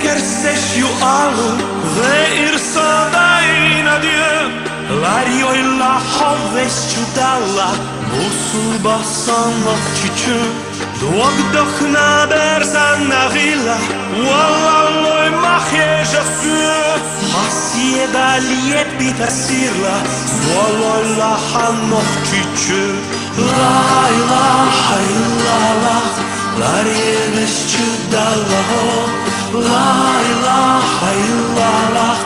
Kerseșiu alu ve irsadai Dieu. Larioilla hovesciu dalla musul basanok çiçü. Duogdoch na berzan na villa Wallalloi mahje jasü. Hasye dalie pitasirla Swallolla hanok çiçü. La ilaha illallah Larieveșciu dalla La ilaha illallah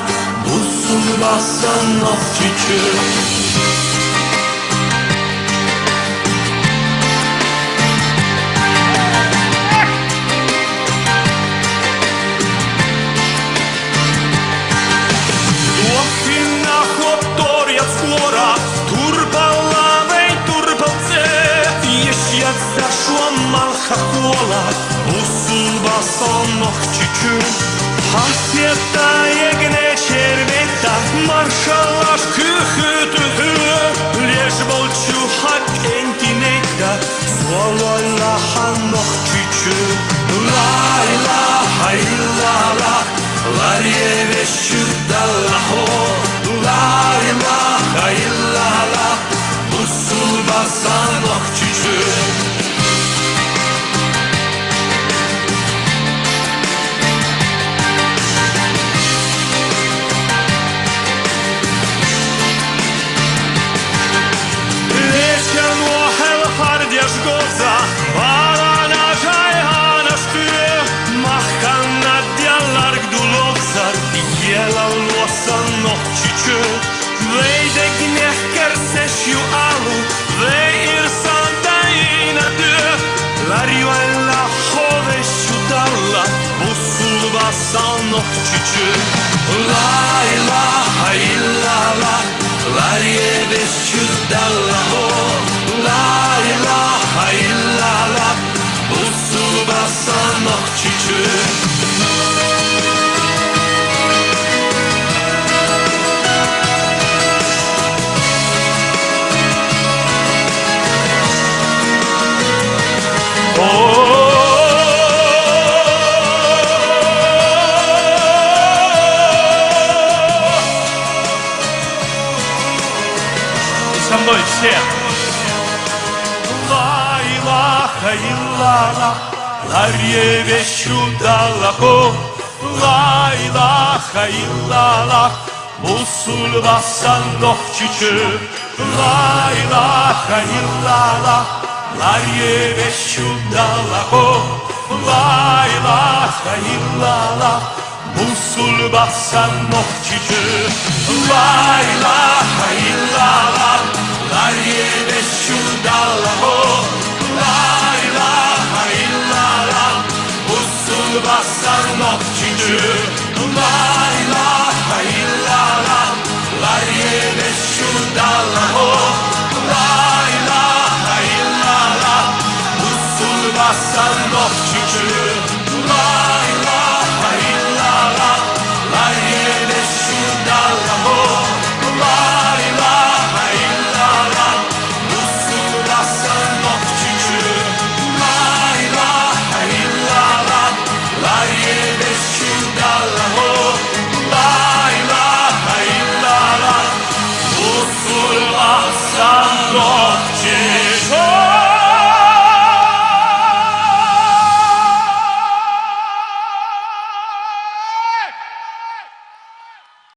Musul basanok çiçü. Malchakola, musul basanok çiçü. Hasiyetta yegne çervetta, marşalaş kühütühü. Leş bolçu hak entinetta, swallolla hanok çiçü. La ilaha illallah, larieveșciu dallaho. La ilaha illallah, musul basanok çiçü. Kerseșiu alu ve irsadai Dieu. Larioilla hovesciu dalla musul basanok çiçü. La ilaha illallah larieveșciu dalla La ilaha illallah musul basanok çiçü. Со мной все. La ilaha illallah larieveșciu dallaho. La ilaha illallah musul basanok çiçü. La ilaha illallah larieveșciu dallaho. La ilaha illallah musul basanok çiçü. La ilaha illallah larieveșciu dallaho. La ilaha illallah musul basanok çiçü. La